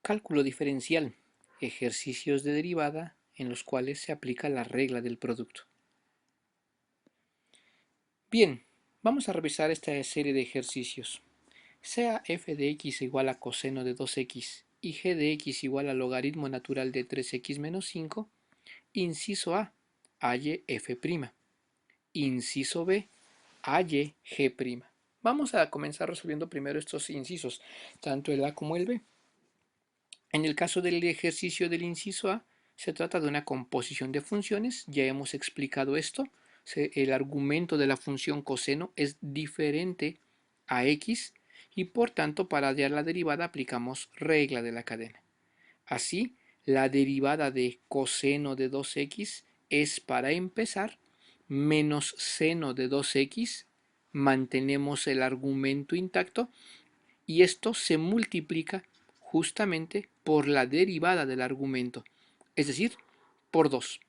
Cálculo diferencial. Ejercicios de derivada en los cuales se aplica la regla del producto. Bien, vamos a revisar esta serie de ejercicios. Sea f de x igual a coseno de 2x y g de x igual a logaritmo natural de 3x menos 5, inciso A, halle f'. Inciso B, halle g'. Vamos a comenzar resolviendo primero estos incisos, tanto el A como el B. En el caso del ejercicio del inciso A, se trata de una composición de funciones, ya hemos explicado esto. El argumento de la función coseno es diferente a x y por tanto para hallar la derivada aplicamos regla de la cadena. Así, la derivada de coseno de 2x es, para empezar, menos seno de 2x, mantenemos el argumento intacto y esto se multiplica justamente por la derivada del argumento, es decir, por 2.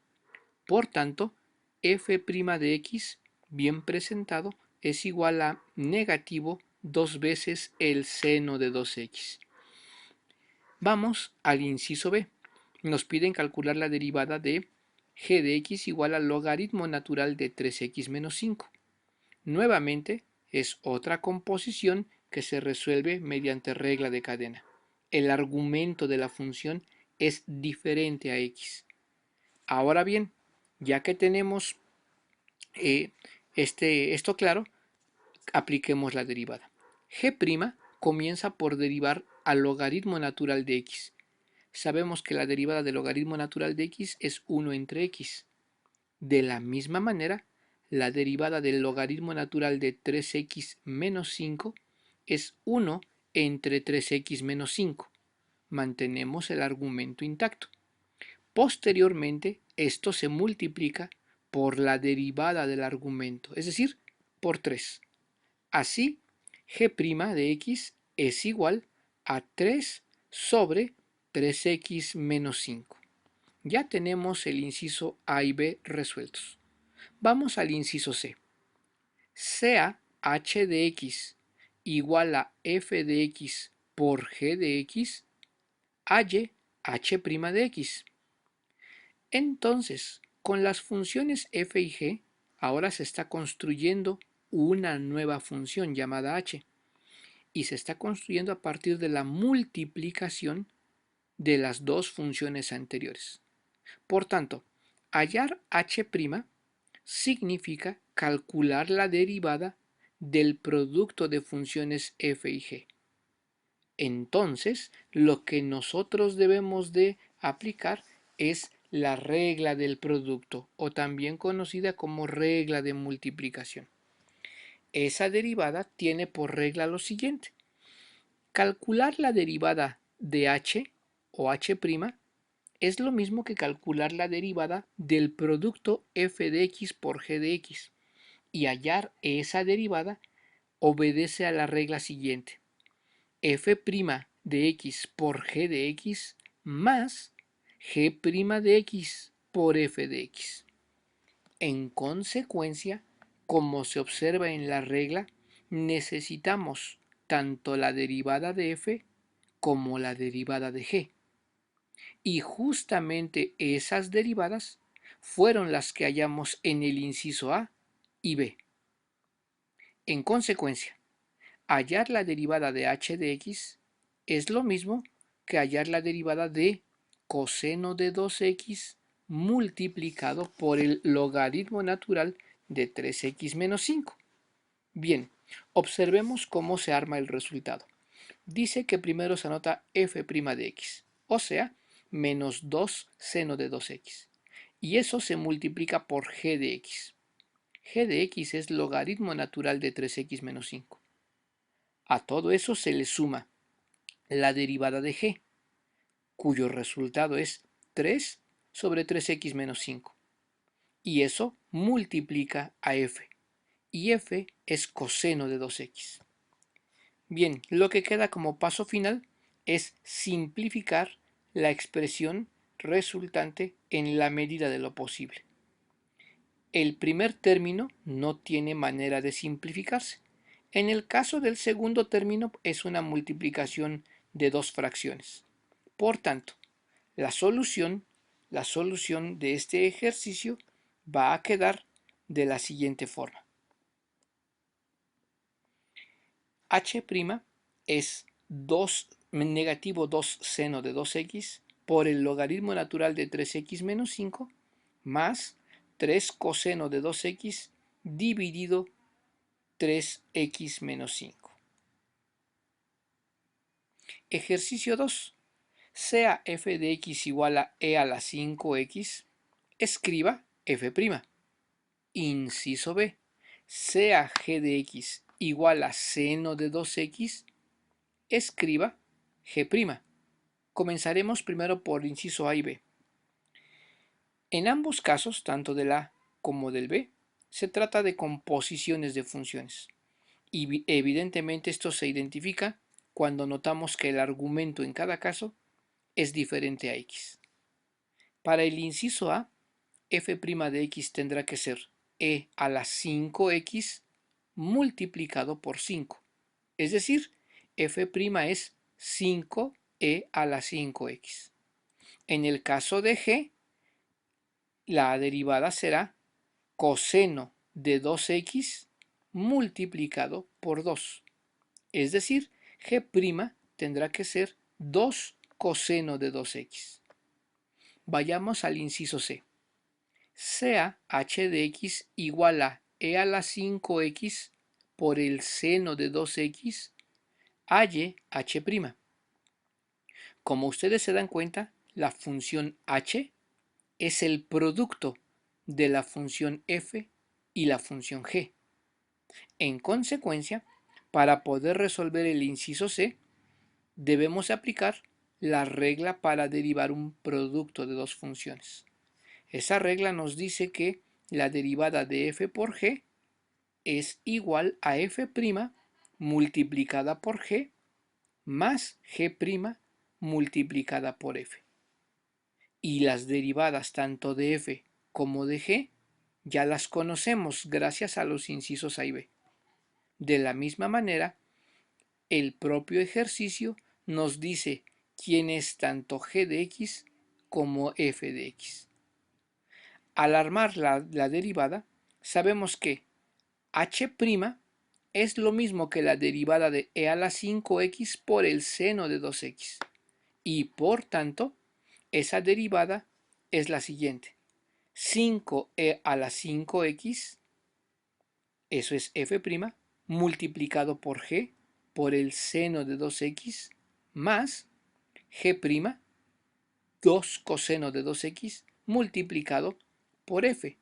Por tanto, f' de x, bien presentado, es igual a negativo 2 veces el seno de 2x. Vamos al inciso B. Nos piden calcular la derivada de g de x igual al logaritmo natural de 3x menos 5. Nuevamente, es otra composición que se resuelve mediante regla de cadena. El argumento de la función es diferente a x. Ahora bien, ya que tenemos esto claro, apliquemos la derivada. G' comienza por derivar al logaritmo natural de x. Sabemos que la derivada del logaritmo natural de x es 1 entre x. De la misma manera, la derivada del logaritmo natural de 3x menos 5 es 1 entre 3x menos 5. Mantenemos el argumento intacto. Posteriormente, esto se multiplica por la derivada del argumento, es decir, por 3. Así, g' de x es igual a 3 sobre 3x menos 5. Ya tenemos el inciso A y B resueltos. Vamos al inciso C. Sea h de x igual a f de x por g de x, halle h' de x. Entonces, con las funciones f y g, ahora se está construyendo una nueva función llamada h, y se está construyendo a partir de la multiplicación de las dos funciones anteriores. Por tanto, hallar h' significa calcular la derivada del producto de funciones f y g. Entonces, lo que nosotros debemos de aplicar es la regla del producto, o también conocida como regla de multiplicación. Esa derivada tiene por regla lo siguiente: calcular la derivada de h o h' es lo mismo que calcular la derivada del producto f de x por g de x, y hallar esa derivada obedece a la regla siguiente: f' de x por g de x más g' de x por f de x. En consecuencia, como se observa en la regla, necesitamos tanto la derivada de f como la derivada de g. Y justamente esas derivadas fueron las que hallamos en el inciso A y B. En consecuencia, hallar la derivada de h de x es lo mismo que hallar la derivada de coseno de 2x multiplicado por el logaritmo natural de 3x menos 5. Bien, observemos cómo se arma el resultado. Dice que primero se anota f' de x, o sea, menos 2 seno de 2x. Y eso se multiplica por g de x. G de x es logaritmo natural de 3x menos 5. A todo eso se le suma la derivada de g, cuyo resultado es 3 sobre 3x menos 5. Y eso multiplica a f. Y f es coseno de 2x. Bien, lo que queda como paso final es simplificar la expresión resultante en la medida de lo posible. El primer término no tiene manera de simplificarse. En el caso del segundo término es una multiplicación de dos fracciones. Por tanto, la solución de este ejercicio va a quedar de la siguiente forma. H' es negativo 2 seno de 2x por el logaritmo natural de 3x menos 5 más 3 coseno de 2x dividido 3x menos 5. Ejercicio 2. Sea f de x igual a e a la 5x, escriba f'. Inciso B. Sea g de x igual a seno de 2x, escriba g'. Comenzaremos primero por inciso A y B. En ambos casos, tanto del A como del B, se trata de composiciones de funciones. Y evidentemente esto se identifica cuando notamos que el argumento en cada caso es diferente a x. Para el inciso A, f' de x tendrá que ser e a la 5x multiplicado por 5. Es decir, f' es 5e a la 5x. En el caso de g, la derivada será coseno de 2x multiplicado por 2. Es decir, g' tendrá que ser 2 coseno de 2x. Vayamos al inciso C. Sea h de x igual a e a la 5x por el seno de 2x, halle h'. Como ustedes se dan cuenta, la función h es el producto de la función f y la función g. En consecuencia, para poder resolver el inciso C, debemos aplicar la regla para derivar un producto de dos funciones. Esa regla nos dice que la derivada de f por g es igual a f' multiplicada por g más g' multiplicada por f. Y las derivadas tanto de f como de g ya las conocemos gracias a los incisos A y B. De la misma manera, el propio ejercicio nos dice quién es tanto g de x como f de x. Al armar la derivada, sabemos que h' es lo mismo que la derivada de e a la 5x por el seno de 2x. Y por tanto, esa derivada es la siguiente. 5e a la 5x, eso es f', multiplicado por g por el seno de 2x, más g', 2 coseno de 2x, multiplicado por f,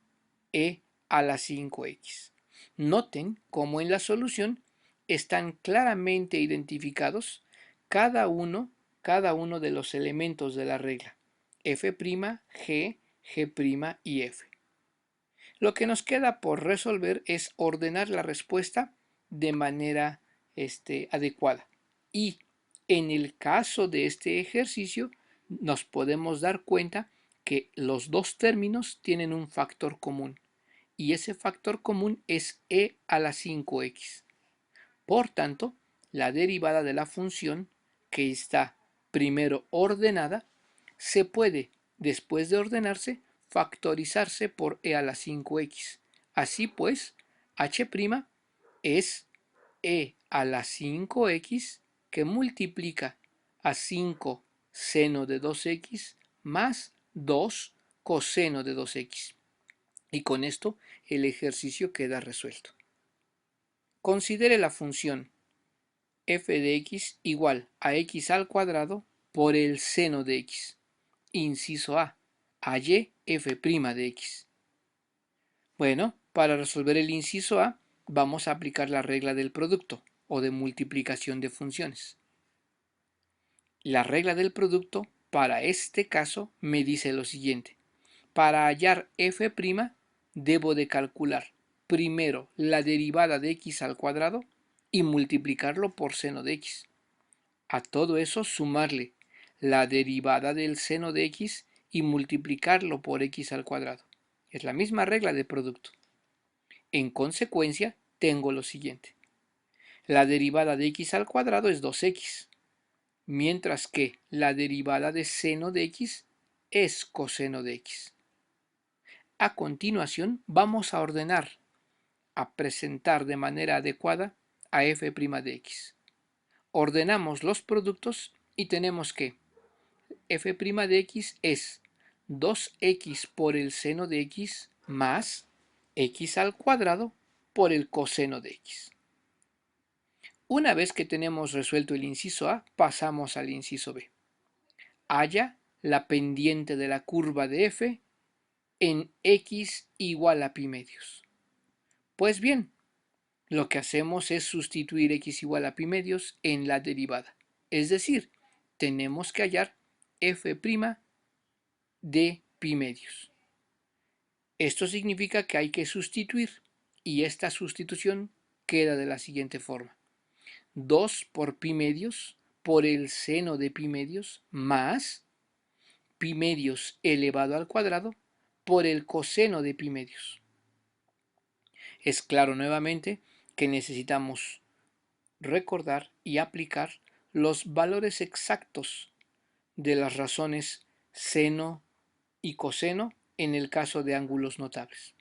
e a la 5x. Noten cómo en la solución están claramente identificados cada uno de los elementos de la regla, f', g, g' y f. Lo que nos queda por resolver es ordenar la respuesta de manera adecuada. Y en el caso de este ejercicio nos podemos dar cuenta que los dos términos tienen un factor común. Y ese factor común es e a la 5x. Por tanto, la derivada de la función, que está primero ordenada, se puede, después de ordenarse, factorizarse por e a la 5x. Así pues, h' es e a la 5x que multiplica a 5 seno de 2x más 2 coseno de 2x. Y con esto el ejercicio queda resuelto. Considere la función f de x igual a x al cuadrado por el seno de x. Inciso A. Halle f' de x. Bueno, para resolver el inciso A, vamos a aplicar la regla del producto o de multiplicación de funciones. La regla del producto para este caso me dice lo siguiente. Para hallar f', debo de calcular primero la derivada de x al cuadrado y multiplicarlo por seno de x. A todo eso sumarle la derivada del seno de x y multiplicarlo por x al cuadrado. Es la misma regla de producto. En consecuencia, tengo lo siguiente. La derivada de x al cuadrado es 2x, mientras que la derivada de seno de x es coseno de x. A continuación, vamos a ordenar, a presentar de manera adecuada a f' de x. Ordenamos los productos y tenemos que f' de x es 2x por el seno de x más x al cuadrado por el coseno de x. Una vez que tenemos resuelto el inciso A, pasamos al inciso B. Halla la pendiente de la curva de f en x igual a pi medios. Pues bien, lo que hacemos es sustituir x igual a pi medios en la derivada. Es decir, tenemos que hallar f' de pi medios. Esto significa que hay que sustituir y esta sustitución queda de la siguiente forma. 2 por pi medios por el seno de pi medios más pi medios elevado al cuadrado por el coseno de pi medios. Es claro nuevamente que necesitamos recordar y aplicar los valores exactos de las razones seno y coseno en el caso de ángulos notables.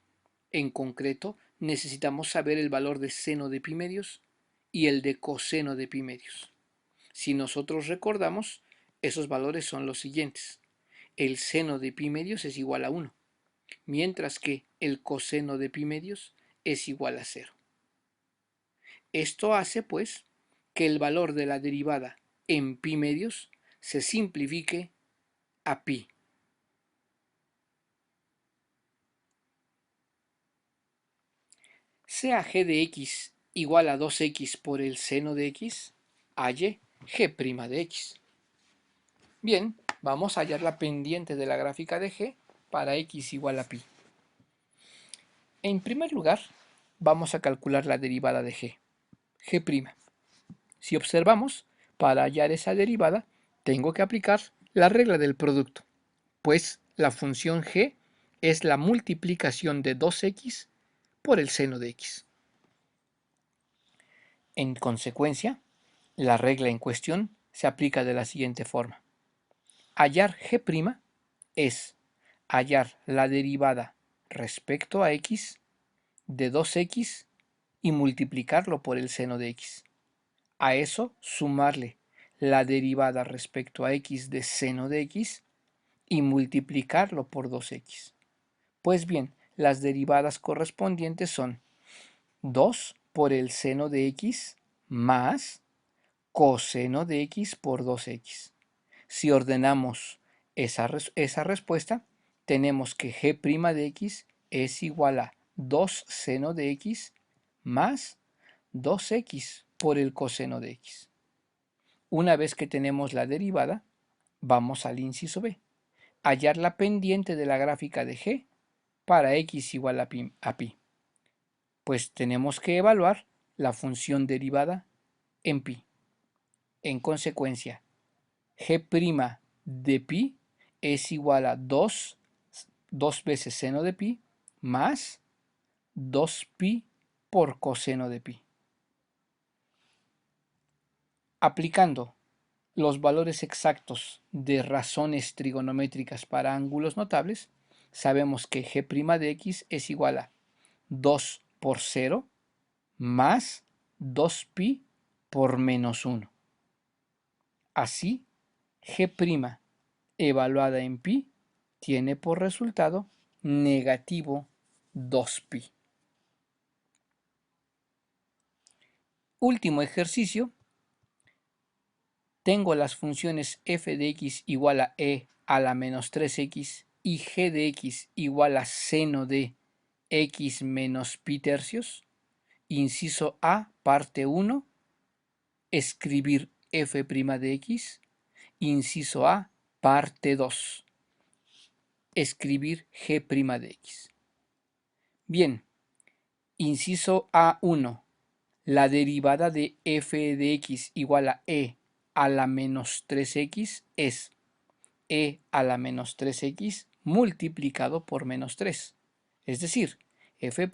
En concreto, necesitamos saber el valor de seno de pi medios y el de coseno de pi medios. Si nosotros recordamos, esos valores son los siguientes. El seno de pi medios es igual a 1, mientras que el coseno de pi medios es igual a 0. Esto hace, pues, que el valor de la derivada en pi medios se simplifique a pi. Sea g de x igual a 2x por el seno de x, halle g' de x. Bien, vamos a hallar la pendiente de la gráfica de g para x igual a pi. En primer lugar, vamos a calcular la derivada de g'. Si observamos, para hallar esa derivada, tengo que aplicar la regla del producto, pues la función g es la multiplicación de 2x por el seno de x. En consecuencia, la regla en cuestión se aplica de la siguiente forma. Hallar g' es hallar la derivada respecto a x de 2x y multiplicarlo por el seno de x. A eso sumarle la derivada respecto a x de seno de x y multiplicarlo por 2x. Pues bien, las derivadas correspondientes son 2 por el seno de x más coseno de x por 2x. Si ordenamos esa respuesta, tenemos que g' de x es igual a 2 seno de x más 2x por el coseno de x. Una vez que tenemos la derivada, vamos al inciso B. Hallar la pendiente de la gráfica de g para x igual a pi. Pues tenemos que evaluar la función derivada en pi. En consecuencia, g' de pi es igual a 2 veces seno de pi más 2pi por coseno de pi. Aplicando los valores exactos de razones trigonométricas para ángulos notables, sabemos que g' de x es igual a 2 por 0 más 2pi por menos 1. Así, g' evaluada en pi tiene por resultado negativo 2pi. Último ejercicio. Tengo las funciones f de x igual a e a la menos 3x y g de x igual a seno de x menos pi tercios. Inciso A, parte 1, escribir f' de x. Inciso A, parte 2, escribir g' de x. Bien, inciso A1, la derivada de f de x igual a e a la menos 3x es e a la menos 3x multiplicado por menos 3. Es decir, f'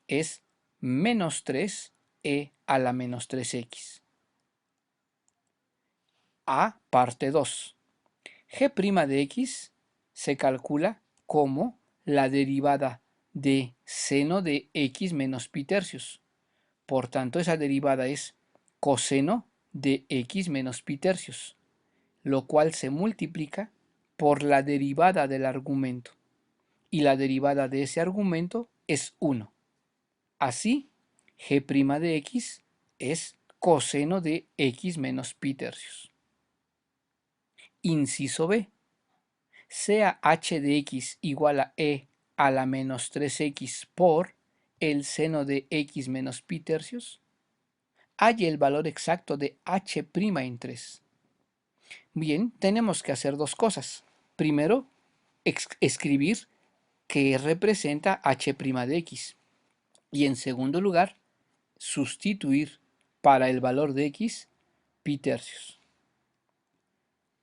es menos 3 e a la menos 3x. A parte 2. G' de x se calcula como la derivada de seno de x menos pi tercios. Por tanto, esa derivada es coseno de x menos pi tercios, lo cual se multiplica por la derivada del argumento. Y la derivada de ese argumento es 1. Así, g' de x es coseno de x menos pi tercios. Inciso B. Sea h de x igual a e a la menos 3x por el seno de x menos pi tercios, halle el valor exacto de h' en 3. Bien, tenemos que hacer dos cosas. Primero, escribir qué representa h' de x. Y en segundo lugar, sustituir para el valor de x pi tercios.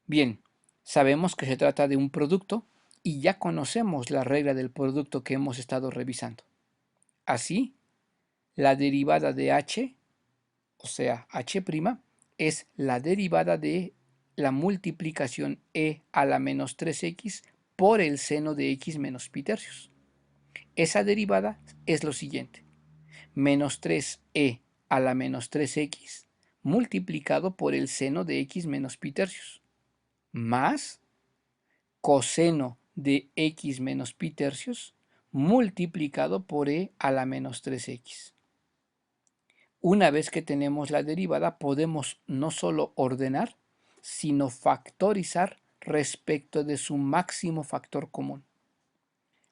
Bien, sabemos que se trata de un producto y ya conocemos la regla del producto que hemos estado revisando. Así, la derivada de h, o sea, h', es la derivada de la multiplicación e a la menos 3x por el seno de x menos pi tercios. Esa derivada es lo siguiente: menos 3e a la menos 3x multiplicado por el seno de x menos pi tercios, más coseno de x menos pi tercios multiplicado por e a la menos 3x. Una vez que tenemos la derivada, podemos no solo ordenar, sino factorizar respecto de su máximo factor común.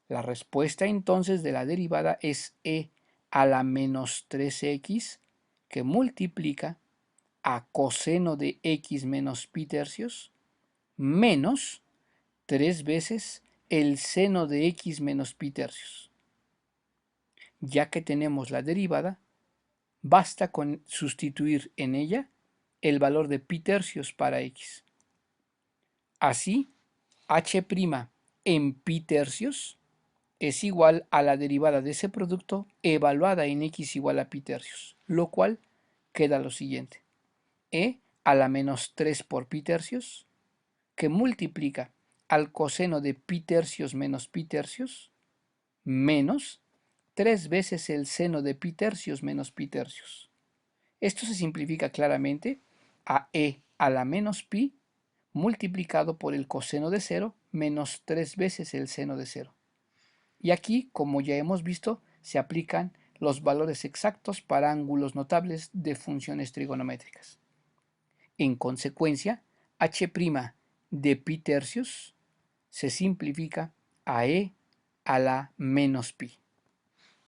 La respuesta entonces de la derivada es e a la menos 3x, que multiplica a coseno de x menos pi tercios menos 3 veces el seno de x menos pi tercios. Ya que tenemos la derivada, basta con sustituir en ella el valor de pi tercios para x. Así, h' en pi tercios es igual a la derivada de ese producto evaluada en x igual a pi tercios, lo cual queda lo siguiente: e a la menos 3 por pi tercios, que multiplica al coseno de pi tercios menos pi tercios, menos 3 veces el seno de pi tercios menos pi tercios. Esto se simplifica claramente a e a la menos pi multiplicado por el coseno de 0 menos 3 veces el seno de 0. Y aquí, como ya hemos visto, se aplican los valores exactos para ángulos notables de funciones trigonométricas. En consecuencia, h' de pi tercios se simplifica a e a la menos pi.